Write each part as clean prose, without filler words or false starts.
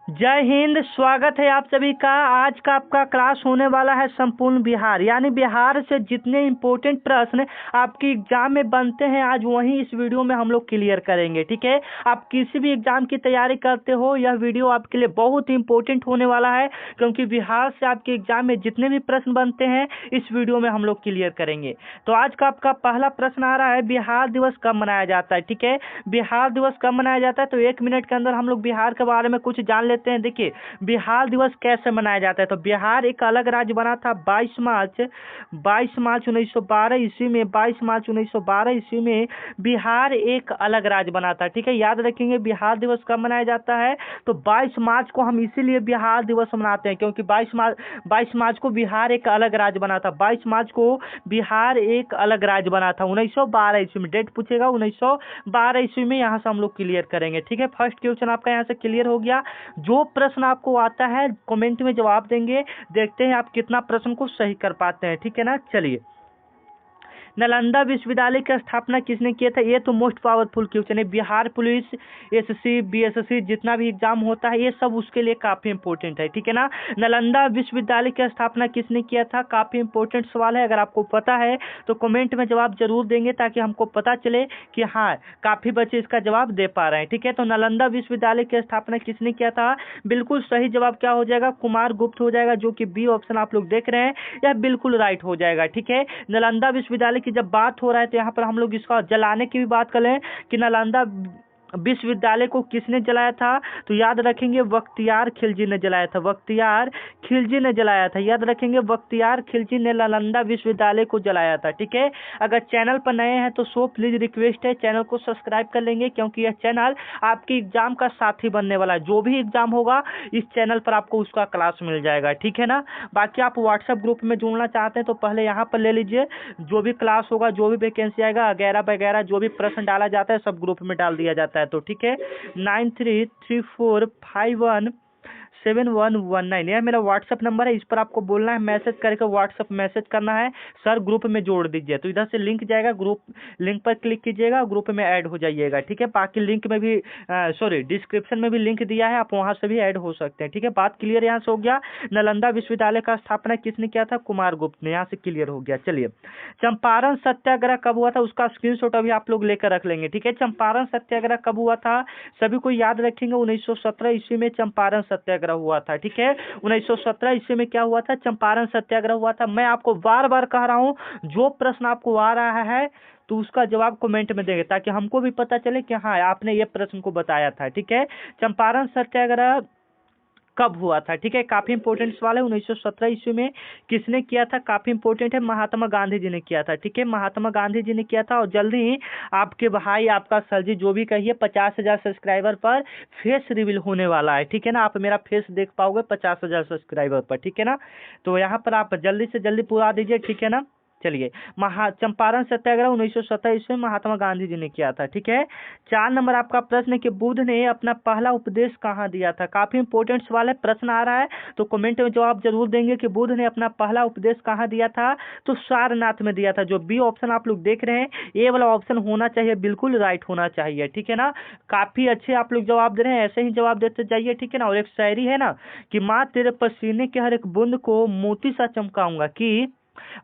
जय हिंद। स्वागत है आप सभी का। आज का आपका क्लास होने वाला है संपूर्ण बिहार, यानी बिहार से जितने इम्पोर्टेंट प्रश्न आपके एग्जाम में बनते हैं आज वही इस वीडियो में हम लोग क्लियर करेंगे। ठीक है, आप किसी भी एग्जाम की तैयारी करते हो यह वीडियो आपके लिए बहुत इंपॉर्टेंट होने वाला है, क्योंकि बिहार से आपके एग्जाम में जितने भी प्रश्न बनते हैं इस वीडियो में हम लोग क्लियर करेंगे। तो आज का आपका पहला प्रश्न आ रहा है, बिहार दिवस कब मनाया जाता है। ठीक है, बिहार दिवस कब मनाया जाता है, तो 1 मिनट के अंदर हम लोग बिहार के बारे में कुछ जान लेते हैं। देखिए, बिहार दिवस कैसे मनाया जाता है। तो बिहार एक अलग राज्य बना था 22 मार्च 1912 ईस्वी में। 22 मार्च 1912 ईस्वी में बिहार एक अलग राज्य बना था। ठीक है, याद रखेंगे बिहार दिवस कब मनाया जाता है। तो 22 मार्च को हम इसीलिए बिहार दिवस मनाते हैं, क्योंकि 22 मार्च को बिहार एक अलग राज्य बना था। 22 मार्च को बिहार एक अलग राज्य बना था 1912 ईस्वी में। डेट पूछेगा 1912 ईस्वी में, यहाँ से हम लोग क्लियर करेंगे। ठीक है, फर्स्ट क्वेश्चन आपका यहाँ से क्लियर हो गया। जो प्रश्न आपको आता है कमेंट में जवाब देंगे, देखते हैं आप कितना प्रश्न को सही कर पाते हैं। ठीक है ना, चलिए। नालंदा विश्वविद्यालय की स्थापना किसने किया था। ये तो मोस्ट पावरफुल क्वेश्चन है। बिहार पुलिस, एसएससी, बीएसएससी जितना भी एग्जाम होता है ये सब उसके लिए काफी इंपॉर्टेंट है। ठीक है ना, नालंदा विश्वविद्यालय की स्थापना किसने किया था, काफी इंपॉर्टेंट सवाल है। अगर आपको पता है तो कमेंट में जवाब जरूर देंगे, ताकि हमको पता चले कि हाँ काफी बच्चे इसका जवाब दे पा रहे हैं। ठीक है, तो नालंदा विश्वविद्यालय की स्थापना किसने किया था। बिल्कुल सही जवाब क्या हो जाएगा, कुमार गुप्त हो जाएगा, जो कि बी ऑप्शन आप लोग देख रहे हैं यह बिल्कुल राइट हो जाएगा। ठीक है, नालंदा विश्वविद्यालय की जब बात हो रहा है तो यहाँ पर हम लोग इसका जलाने की भी बात कर लें कि नालंदा विश्वविद्यालय को किसने जलाया था। तो याद रखेंगे बख्तियार खिलजी ने जलाया था। बख्तियार खिलजी ने जलाया था, याद रखेंगे बख्तियार खिलजी ने नालंदा विश्वविद्यालय को जलाया था। ठीक है, अगर चैनल पर नए हैं तो सो प्लीज रिक्वेस्ट है चैनल को सब्सक्राइब कर लेंगे, क्योंकि यह चैनल आपके एग्जाम का साथी बनने वाला है। जो भी एग्जाम होगा इस चैनल पर आपको उसका क्लास मिल जाएगा। ठीक है ना, बाकी आप व्हाट्सएप ग्रुप में जुड़ना चाहते हैं तो पहले यहाँ पर ले लीजिए। जो भी क्लास होगा, जो भी वैकेंसी आएगा वगैरह वगैरह, जो भी प्रश्न डाला जाता है सब ग्रुप में डाल दिया जाता है। तो ठीक है, 9334517119 यह मेरा व्हाट्सअप नंबर है। इस पर आपको बोलना है, मैसेज करके व्हाट्सअप मैसेज करना है सर ग्रुप में जोड़ दीजिए। तो इधर से लिंक जाएगा, ग्रुप लिंक पर क्लिक कीजिएगा, ग्रुप में ऐड हो जाइएगा। ठीक है, बाकी लिंक में भी डिस्क्रिप्शन में भी लिंक दिया है, आप वहां से भी ऐड हो सकते हैं। ठीक है, बात क्लियर यहाँ से हो गया। नालंदा विश्वविद्यालय का स्थापना किसने किया था, कुमार गुप्त ने, यहाँ से क्लियर हो गया। चलिए, चंपारण सत्याग्रह कब हुआ था, उसका स्क्रीनशॉट अभी आप लोग लेकर रख लेंगे। ठीक है, चंपारण सत्याग्रह कब हुआ था, सभी को याद रखेंगे 1917 ईस्वी में चंपारण सत्याग्रह हुआ था। ठीक है, 1917 ईस्वी में क्या हुआ था, चंपारण सत्याग्रह हुआ था। मैं आपको बार बार कह रहा हूं, जो प्रश्न आपको आ रहा है तो उसका जवाब कमेंट में देंगे, ताकि हमको भी पता चले कि हाँ आपने ये प्रश्न को बताया था। ठीक है, चंपारण सत्याग्रह कब हुआ था। ठीक है, काफी इंपॉर्टेंट सवाल है। 1917 ईस्वी में किसने किया था, काफी इंपॉर्टेंट है, महात्मा गांधी जी ने किया था। ठीक है, महात्मा गांधी जी ने किया था। और जल्दी ही आपके भाई, आपका सर जी, जो भी कहिए, 50,000 सब्सक्राइबर पर फेस रिवील होने वाला है। ठीक है ना, आप मेरा फेस देख पाओगे 50,000 सब्सक्राइबर पर। ठीक है ना, तो यहाँ पर आप जल्दी से जल्दी पूरा दीजिए। ठीक है ना, चलिए। चंपारण सत्याग्रह 1917 ईस्वी में महात्मा गांधी जी ने किया था। ठीक है, 4 नंबर आपका प्रश्न है कि बुद्ध ने अपना पहला उपदेश कहाँ दिया था। काफी इंपॉर्टेंट सवाल है, प्रश्न आ रहा है तो कमेंट में जवाब जरूर देंगे कि बुद्ध ने अपना पहला उपदेश कहाँ दिया था। तो सारनाथ में दिया था। जो बी ऑप्शन आप लोग देख रहे हैं ये वाला ऑप्शन होना चाहिए, बिल्कुल राइट होना चाहिए। ठीक है ना, काफी अच्छे आप लोग जवाब दे रहे हैं, ऐसे ही जवाब देते जाइए। ठीक है ना, और एक शायरी है ना कि माँ तेरे पसीने के हर एक बूंद को मोती सा चमकाऊंगा, कि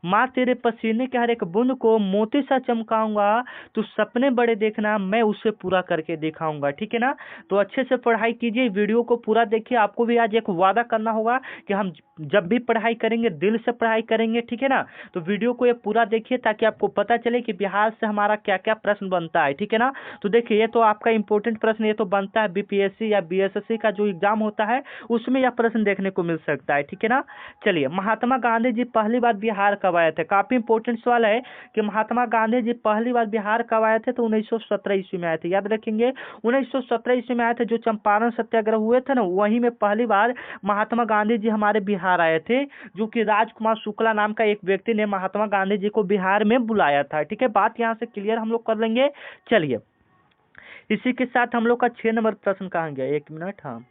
माँ तेरे पसीने के हर एक बूंद को मोती सा चमकाऊंगा, तू सपने बड़े देखना मैं उसे पूरा करके दिखाऊंगा। ठीक है ना, तो अच्छे से पढ़ाई कीजिए, वीडियो को पूरा देखिए। आपको भी आज एक वादा करना होगा कि हम जब भी पढ़ाई करेंगे दिल से पढ़ाई करेंगे। ठीक है ना, तो वीडियो को ये पूरा देखिए, ताकि आपको पता चले कि बिहार से हमारा क्या क्या प्रश्न बनता है। ठीक है ना, तो देखिए ये तो आपका इंपॉर्टेंट प्रश्न ये तो बनता है बीपीएससी या बीएसएससी का जो एग्जाम होता है उसमें यह प्रश्न देखने को मिल सकता है। ठीक है ना, चलिए। महात्मा गांधी जी पहली बार बिहार कब आए थे, काफी इंपॉर्टेंट सवाल है कि महात्मा गांधी जी पहली बार बिहार कब आए थे। तो 1917 ईस्वी में आए थे, याद रखेंगे 1917 ईस्वी में आए थे। जो चंपारण सत्याग्रह हुए थे ना, वहीं में पहली बार महात्मा गांधी जी हमारे बिहार आए थे, जो कि राजकुमार शुक्ला नाम का एक व्यक्ति ने महात्मा गांधी जी को बिहार में बुलाया था। ठीक है, बात यहाँ से क्लियर हम लोग कर लेंगे। चलिए, इसी के साथ हम लोग का 6 नंबर प्रश्न कहाँ गया, 1 मिनट। हाँ,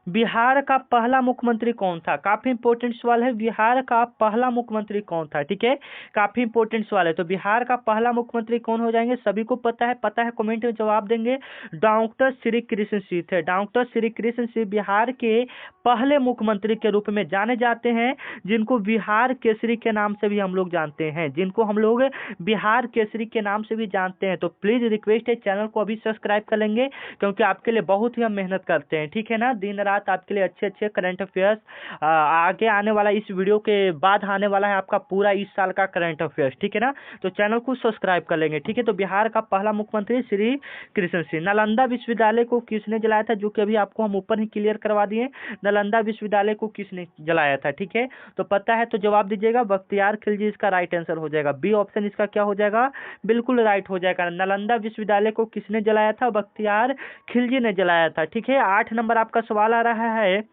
बिहार का पहला मुख्यमंत्री कौन था? काफी इंपॉर्टेंट सवाल है, बिहार का पहला मुख्यमंत्री कौन था? ठीक है, काफी इंपॉर्टेंट सवाल है। तो बिहार का पहला मुख्यमंत्री कौन हो जाएंगे? सभी को पता है, कमेंट में जवाब देंगे। डॉक्टर श्री कृष्ण सिंह थे। डॉक्टर श्री कृष्ण सिंह बिहार के पहले मुख्यमंत्री के रूप में जाने जाते हैं, जिनको बिहार केसरी के नाम से भी हम लोग जानते हैं, जिनको हम लोग बिहार केसरी के नाम से भी जानते हैं। तो प्लीज रिक्वेस्ट है, चैनल को अभी सब्सक्राइब कर लेंगे, क्योंकि आपके लिए बहुत ही हम मेहनत करते हैं, ठीक है ना। दिन रात आपके लिए अच्छे अच्छे करंट अफेयर्स आगे आने वाला, इस वीडियो के बाद आने वाला है आपका पूरा इस साल का करंट अफेयर्स, ठीक है ना। तो चैनल को सब्सक्राइब कर लेंगे, ठीक है। तो बिहार का पहला मुख्यमंत्री श्री कृष्ण सिंह। नालंदा विश्वविद्यालय को किसने जलाया था? जो कि अभी आपको हम ऊपर ही क्लियर करवा दिए, नालंदा विश्वविद्यालय को किसने जलाया था, ठीक है। तो पता है तो जवाब दीजिएगा, बख्तियार खिलजी इसका राइट आंसर हो जाएगा। बी ऑप्शन इसका क्या हो जाएगा? बिल्कुल राइट हो जाएगा। नालंदा विश्वविद्यालय को किसने जलाया था? बख्तियार खिलजी ने जलाया था, ठीक है। 8 नंबर आपका सवाल आ रहा है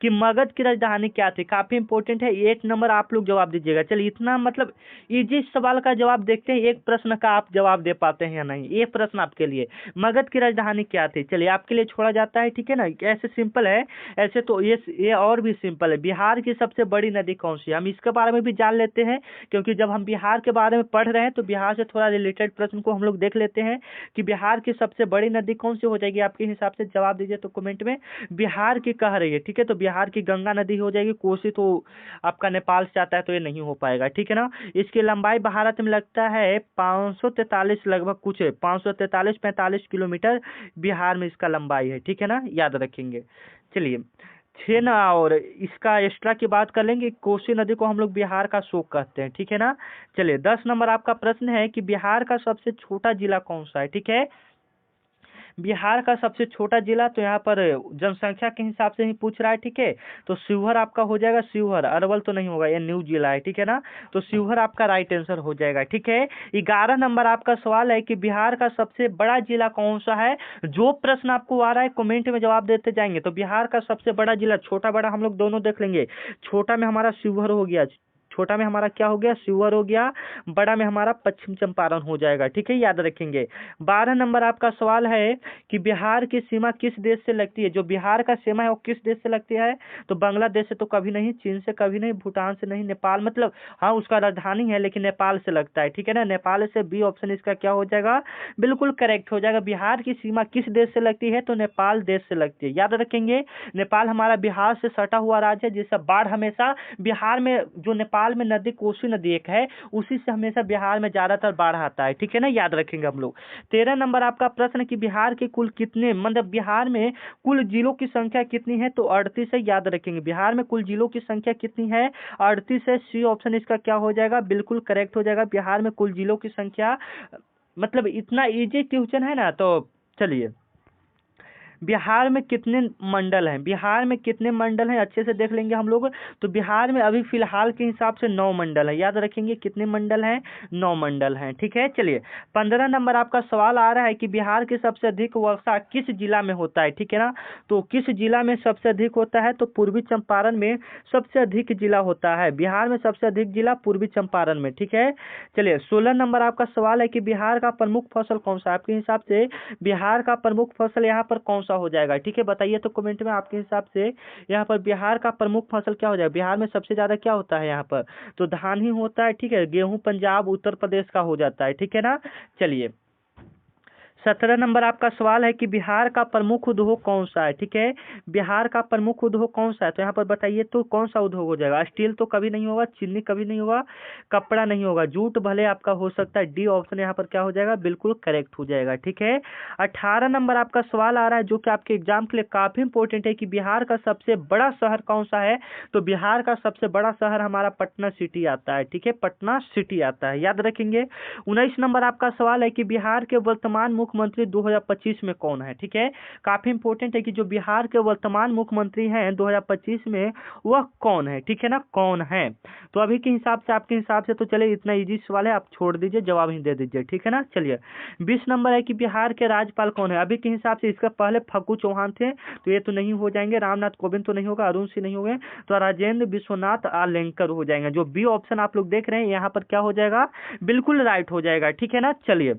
कि मगध की राजधानी क्या थी? काफी इंपॉर्टेंट है, 8 नंबर आप लोग जवाब दीजिएगा। चलिए, इतना मतलब इजी सवाल का जवाब देखते हैं, एक प्रश्न का आप जवाब दे पाते हैं या नहीं। ये प्रश्न आपके लिए, मगध की राजधानी क्या थी? चलिए, आपके लिए छोड़ा जाता है, ठीक है ना। ऐसे सिंपल है, ऐसे तो ये और भी सिंपल है। बिहार की सबसे बड़ी नदी कौन सी है? हम इसके बारे में भी जान लेते हैं, क्योंकि जब हम बिहार के बारे में पढ़ रहे हैं तो बिहार से थोड़ा रिलेटेड प्रश्न को हम लोग देख लेते हैं कि बिहार की सबसे बड़ी नदी कौन सी हो जाएगी आपके हिसाब से? जवाब दीजिए तो कमेंट में। बिहार की कह रही है, ठीक है। तो बिहार की गंगा नदी हो जाएगी। कोसी तो आपका नेपाल से आता है, तो ये नहीं हो पाएगा, ठीक है ना। इसकी लंबाई भारत में लगता है 543, लगभग कुछ 543-45 किलोमीटर बिहार में इसका लंबाई है, ठीक है ना, याद रखेंगे। चलिए, 6 ना, और इसका एक्स्ट्रा की बात कर लेंगे। कोसी नदी को हम लोग बिहार का शोक कहते हैं, ठीक है ना। चलिए, 10 नंबर आपका प्रश्न है कि बिहार का सबसे छोटा जिला कौन सा है? ठीक है, बिहार का सबसे छोटा जिला, तो यहाँ पर जनसंख्या के हिसाब से ही पूछ रहा है, ठीक है। तो शिवहर आपका हो जाएगा, शिवहर। अरवल तो नहीं होगा, ये न्यू जिला है, ठीक है ना। तो शिवहर आपका राइट आंसर हो जाएगा, ठीक है। 11 नंबर आपका सवाल है कि बिहार का सबसे बड़ा जिला कौन सा है? जो प्रश्न आपको आ रहा है कमेंट में जवाब देते जाएंगे। तो बिहार का सबसे बड़ा जिला, छोटा बड़ा हम लोग दोनों देख लेंगे। छोटा में हमारा शिवहर हो गया, छोटा में हमारा क्या हो गया? शिवहर हो गया। बड़ा में हमारा पश्चिम चंपारण हो जाएगा, ठीक है, याद रखेंगे। 12 नंबर आपका सवाल है कि बिहार की सीमा किस देश से लगती है? जो बिहार का सीमा है वो किस देश से लगती है? तो बांग्लादेश से तो कभी नहीं, चीन से कभी नहीं, भूटान से नहीं, नेपाल, मतलब हाँ उसका राजधानी है लेकिन नेपाल से लगता है, ठीक है ना, नेपाल से। बी ऑप्शन इसका क्या हो जाएगा? बिल्कुल करेक्ट हो जाएगा। बिहार की सीमा किस देश से लगती है? तो नेपाल देश से लगती है, याद रखेंगे। नेपाल हमारा बिहार से सटा हुआ राज्य है, जिससे बाढ़ हमेशा बिहार में, जो नेपाल में नदी कोसी नदी एक है, उसी से हमेशा बिहार में ज्यादातर बाढ़ आता है, ठीक है ना, याद रखेंगे हम लोग। 13 नंबर आपका प्रश्न कि बिहार के कुल कितने, मतलब बिहार में कुल जिलों की संख्या कितनी है? तो 38 है, याद रखेंगे। बिहार में कुल जिलों की संख्या कितनी है? 38 है। सी ऑप्शन इसका क्या हो जाएगा? बिल्कुल करेक्ट हो जाएगा। बिहार में कुल जिलों की संख्या, मतलब इतना इजी क्वेश्चन है ना। तो चलिए, बिहार में कितने मंडल हैं? बिहार में कितने मंडल हैं अच्छे से देख लेंगे हम लोग। तो बिहार में अभी फिलहाल के हिसाब से 9 मंडल है, याद रखेंगे। कितने मंडल हैं? 9 मंडल हैं, ठीक है। चलिए, 15 नंबर आपका सवाल आ रहा है कि बिहार की सबसे अधिक वर्षा किस जिला में होता है? ठीक है ना। तो किस जिला में सबसे अधिक होता है? तो पूर्वी चंपारण में सबसे अधिक जिला होता है। बिहार में सबसे अधिक जिला पूर्वी चंपारण में, ठीक है। चलिए, 16 नंबर आपका सवाल है कि बिहार का प्रमुख फसल कौन सा? आपके हिसाब से बिहार का प्रमुख फसल यहाँ पर कौन सा हो जाएगा? ठीक है, बताइए तो कमेंट में। आपके हिसाब से यहाँ पर बिहार का प्रमुख फसल क्या हो जाएगा? बिहार में सबसे ज्यादा क्या होता है यहाँ पर? तो धान ही होता है, ठीक है। गेहूं पंजाब उत्तर प्रदेश का हो जाता है, ठीक है ना। चलिए, 17 नंबर आपका सवाल है कि बिहार का प्रमुख उद्योग कौन सा है? ठीक है, बिहार का प्रमुख उद्योग कौन सा है? तो यहाँ पर बताइए तो कौन सा उद्योग हो जाएगा? स्टील तो कभी नहीं होगा, चीनी कभी नहीं होगा, कपड़ा नहीं होगा, जूट भले आपका हो सकता है। डी ऑप्शन यहाँ पर क्या हो जाएगा? बिल्कुल करेक्ट हो जाएगा, ठीक है। 18 नंबर आपका सवाल आ रहा है जो कि आपके एग्जाम के लिए काफी इंपॉर्टेंट है कि बिहार का सबसे बड़ा शहर कौन सा है? तो बिहार का सबसे बड़ा शहर हमारा पटना सिटी आता है, ठीक है, पटना सिटी आता है, याद रखेंगे। 19 नंबर आपका सवाल है कि बिहार के वर्तमान मुख्यमंत्री 2025 में कौन है? ठीक है, काफी इंपॉर्टेंट है कि जो बिहार के वर्तमान मुख्यमंत्री हैं 2025 में वह कौन है? ठीक है ना, कौन है? तो अभी के हिसाब से, आपके हिसाब से तो चलिए इतना इजी सवाल है, आप छोड़ दीजिए, जवाब ही दे दीजिए, ठीक है ना। चलिए, 20 नंबर है कि बिहार के राज्यपाल कौन है? अभी के हिसाब से इसका पहले फग्गू चौहान थे, तो ये तो नहीं हो जाएंगे। रामनाथ कोविंद तो नहीं होगा, अरुण सिंह नहीं होंगे, तो राजेंद्र विश्वनाथ आलेंकर हो जाएंगे। जो बी ऑप्शन आप लोग देख रहे हैं यहाँ पर क्या हो जाएगा? बिल्कुल राइट हो जाएगा, ठीक है ना। चलिए,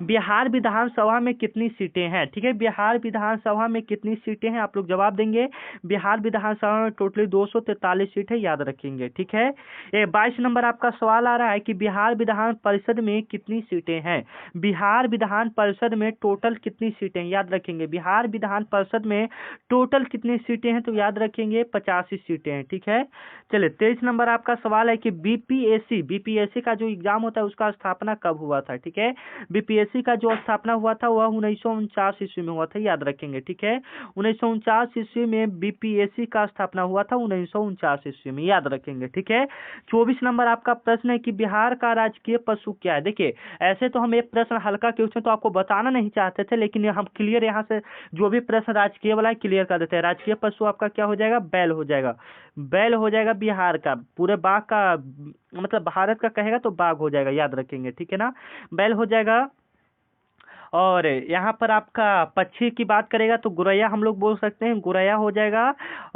बिहार विधानसभा में कितनी सीटें हैं, ठीक है, बिहार विधानसभा में कितनी सीटें हैं, आप लोग जवाब देंगे। बिहार विधानसभा में टोटली 243 सीटें, याद रखेंगे, ठीक है। 22 नंबर आपका सवाल आ रहा है कि बिहार विधान परिषद में कितनी सीटें हैं। बिहार विधान परिषद में टोटल कितनी सीटें, याद रखेंगे। बिहार विधान परिषद में टोटल कितनी सीटें हैं, तो याद रखेंगे 85 सीटें हैं, ठीक है। चलिए 23 नंबर आपका सवाल है कि बीपीएससी का जो एग्जाम होता है उसका स्थापना कब हुआ था, ठीक है। बीपीएससी का जो स्थापना हुआ था वह 1949 ईस्वी में हुआ था, याद रखेंगे, ठीक है। 1949 ईस्वी में बीपीएससी का स्थापना हुआ था, 1949 ईस्वी में, याद रखेंगे, ठीक है। 24 नंबर आपका प्रश्न है कि बिहार का राजकीय पशु क्या है। देखिए ऐसे तो हम एक प्रश्न हल्का क्वेश्चन तो आपको बताना नहीं चाहते थे, लेकिन हम क्लियर यहाँ से जो भी प्रश्न राजकीय वाला है क्लियर कर देते हैं। राजकीय पशु आपका क्या हो जाएगा, बैल हो जाएगा। बैल हो जाएगा बिहार का, पूरे बाघ का मतलब भारत का कहेगा तो बाघ हो जाएगा, याद रखेंगे, ठीक है ना, बैल हो जाएगा। और यहाँ पर आपका पक्षी की बात करेगा तो गुरैया हम लोग बोल सकते हैं, गुरैया हो जाएगा।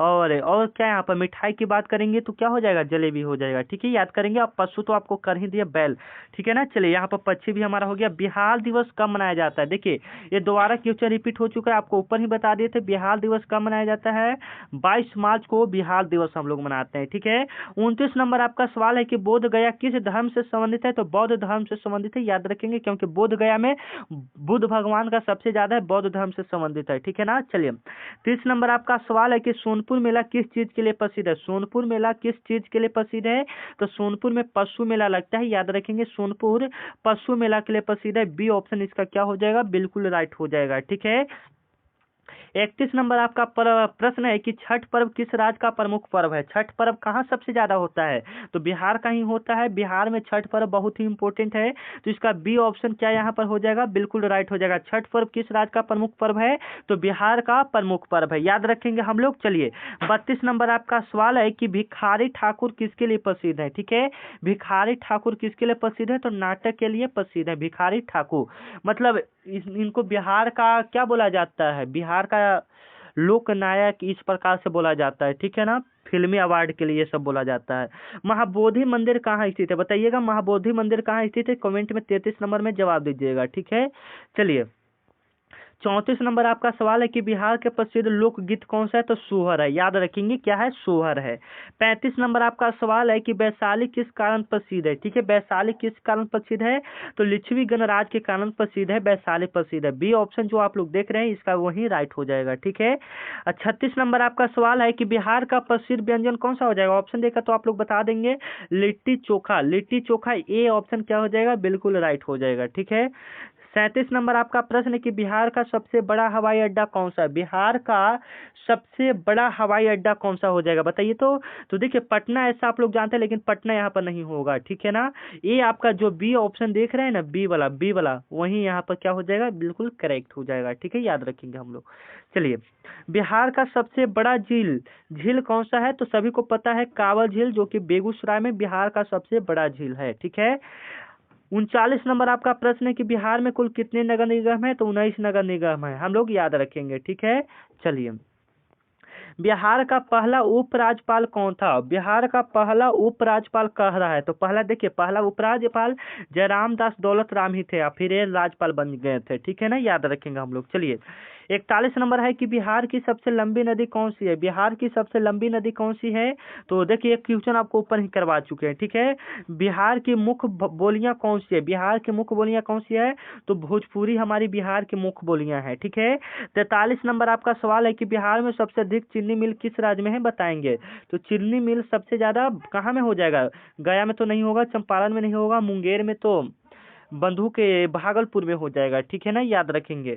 और क्या यहाँ पर मिठाई की बात करेंगे तो क्या हो जाएगा, जलेबी हो जाएगा, ठीक है, याद करेंगे। अब पशु तो आपको कर ही दिया बैल, ठीक है ना। चलिए यहाँ पर पक्षी भी हमारा हो गया। बिहार दिवस कब मनाया जाता है, देखिए ये दोबारा क्वेश्चन रिपीट हो चुका है, आपको ऊपर ही बता दिए थे। बिहार दिवस कब मनाया जाता है, 22 मार्च को बिहार दिवस हम लोग मनाते हैं, ठीक है। 29 नंबर आपका सवाल है कि बोध गया किस धर्म से संबंधित है, तो बौद्ध धर्म से संबंधित है, याद रखेंगे, क्योंकि बोध गया में बुद्ध भगवान का सबसे ज्यादा है, बौद्ध धर्म से संबंधित है, ठीक है ना। चलिए 30 नंबर आपका सवाल है कि सोनपुर मेला किस चीज के लिए प्रसिद्ध है। सोनपुर मेला किस चीज के लिए प्रसिद्ध है, तो सोनपुर में पशु मेला लगता है, याद रखेंगे, सोनपुर पशु मेला के लिए प्रसिद्ध है। बी ऑप्शन इसका क्या हो जाएगा, बिल्कुल राइट हो जाएगा, ठीक है। 31 नंबर आपका प्रश्न है कि छठ पर्व किस राज्य का प्रमुख पर्व है। छठ पर्व कहाँ सबसे ज्यादा होता है, तो बिहार का ही होता है। बिहार में छठ पर्व बहुत ही इंपॉर्टेंट है, तो इसका बी ऑप्शन क्या यहाँ पर हो जाएगा, बिल्कुल राइट हो जाएगा। छठ पर्व किस राज्य का प्रमुख पर्व है, तो बिहार का प्रमुख पर्व है, याद रखेंगे हम लोग। चलिए 32 नंबर आपका सवाल है कि भिखारी ठाकुर किसके लिए प्रसिद्ध है, ठीक है। भिखारी ठाकुर किसके लिए प्रसिद्ध है, तो नाटक के लिए प्रसिद्ध है भिखारी ठाकुर। मतलब इनको बिहार का क्या बोला जाता है, बिहार का लोक नायक इस प्रकार से बोला जाता है, ठीक है ना, फिल्मी अवार्ड के लिए सब बोला जाता है। महाबोधि मंदिर कहाँ स्थित है, बताइएगा महाबोधि मंदिर कहाँ स्थित है, कमेंट में 33 नंबर में जवाब दीजिएगा, ठीक है। चलिए 34 नंबर आपका सवाल है कि बिहार के प्रसिद्ध लोकगीत कौन सा है, तो सोहर है, याद रखेंगे क्या है, सोहर है। 35 नंबर आपका सवाल है कि वैशाली किस कारण प्रसिद्ध है, ठीक है। वैशाली किस कारण प्रसिद्ध है, तो लिच्छवी गणराज्य के कारण प्रसिद्ध है, वैशाली प्रसिद्ध है। बी ऑप्शन जो आप लोग देख रहे हैं इसका वही राइट हो जाएगा, ठीक है। 36 नंबर आपका सवाल है कि बिहार का प्रसिद्ध व्यंजन कौन सा हो जाएगा। ऑप्शन देखा तो आप लोग बता देंगे, लिट्टी चोखा। लिट्टी चोखा ए ऑप्शन क्या हो जाएगा, बिल्कुल राइट हो जाएगा, ठीक है। 37 नंबर आपका प्रश्न है कि बिहार का सबसे बड़ा हवाई अड्डा कौन सा है। बिहार का सबसे बड़ा हवाई अड्डा कौन सा हो जाएगा, बताइए तो देखिए पटना ऐसा आप लोग जानते हैं, लेकिन पटना यहाँ पर नहीं होगा, ठीक है ना। ये आपका जो बी ऑप्शन देख रहे हैं ना, बी वाला वही यहाँ पर क्या हो जाएगा, बिल्कुल करेक्ट हो जाएगा, ठीक है, याद रखेंगे हम लोग। चलिए बिहार का सबसे बड़ा झील कौन सा है, तो सभी को पता है कांवर झील, जो कि बेगूसराय में बिहार का सबसे बड़ा झील है, ठीक है। 39 नंबर आपका प्रश्न है कि बिहार में कुल कितने नगर निगम है, तो 19 नगर निगम है, हम लोग याद रखेंगे, ठीक है। चलिए बिहार का पहला उपराज्यपाल कौन था। बिहार का पहला उपराज्यपाल कह रहा है, तो पहला देखिए पहला उपराज्यपाल जयराम दास दौलत राम ही थे, फिर ये राज्यपाल बन गए थे, ठीक है ना, याद रखेंगे हम लोग। चलिए 41 नंबर है कि बिहार की सबसे लंबी नदी कौन सी है। बिहार की सबसे लंबी नदी कौन सी है, तो देखिए एक क्वेश्चन आपको ऊपर ही करवा चुके हैं, ठीक है। बिहार की मुख्य बोलियां कौन सी है, बिहार की मुख्य बोलियां कौन सी है, तो भोजपुरी हमारी बिहार की मुख्य बोलियां हैं, ठीक है। 43 नंबर आपका सवाल है कि बिहार में सबसे अधिक चीनी मिल किस राज्य में है, बताएंगे। तो चीनी मिल सबसे ज्यादा कहाँ में हो जाएगा, गया में तो नहीं होगा, चंपारण में नहीं होगा, मुंगेर में तो बंधु के भागलपुर में हो जाएगा, ठीक है ना, याद रखेंगे।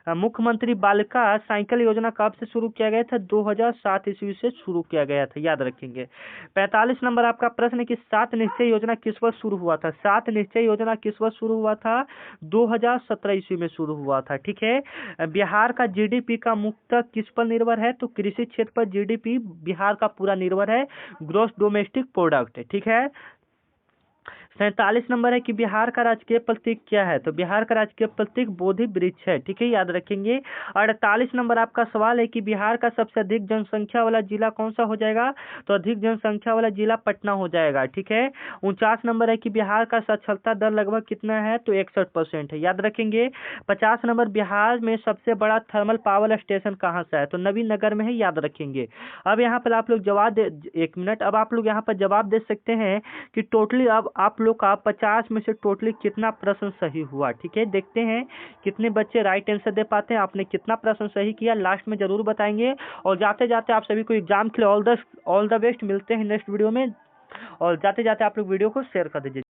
मुख्यमंत्री बालिका साइकिल योजना कब से शुरू किया गया था, 2007 ईस्वी से शुरू किया गया था, याद रखेंगे। 45 नंबर आपका प्रश्न है कि 7 निश्चय योजना किस वर्ष शुरू हुआ था। 7 निश्चय योजना किस वर्ष शुरू हुआ था, 2017 ईस्वी में शुरू हुआ था, ठीक है। बिहार का जीडीपी का मुख्यतः किस पर निर्भर है, तो कृषि क्षेत्र पर जीडीपी बिहार का पूरा निर्भर है, ग्रॉस डोमेस्टिक प्रोडक्ट, ठीक है। 47 नंबर है कि बिहार का राजकीय प्रतीक क्या है? तो बिहार का राजकीय प्रतीक बोधि वृक्ष है, ठीक है, याद रखेंगे। 48 नंबर आपका सवाल है कि बिहार का सबसे अधिक जनसंख्या वाला जिला कौन सा हो जाएगा? तो अधिक जनसंख्या वाला जिला पटना हो जाएगा, ठीक है। 49 नंबर है कि बिहार का साक्षरता दर लगभग कितना है? तो 61% है, याद रखेंगे। 50 नंबर बिहार में सबसे बड़ा थर्मल पावर स्टेशन कहाँ से है? तो नवीनगर में है, याद रखेंगे। अब यहाँ पर आप लोग जवाब दे, 1 मिनट, अब आप लोग यहाँ पर जवाब दे सकते हैं कि टोटली अब आप लोग का 50 में से टोटली कितना प्रश्न सही हुआ, ठीक है। देखते हैं कितने बच्चे राइट आंसर दे पाते हैं, आपने कितना प्रश्न सही किया, लास्ट में जरूर बताएंगे। और जाते जाते आप सभी को एग्जाम के लिए ऑल द बेस्ट, मिलते हैं नेक्स्ट वीडियो में। और जाते जाते आप लोग वीडियो को शेयर कर दीजिए।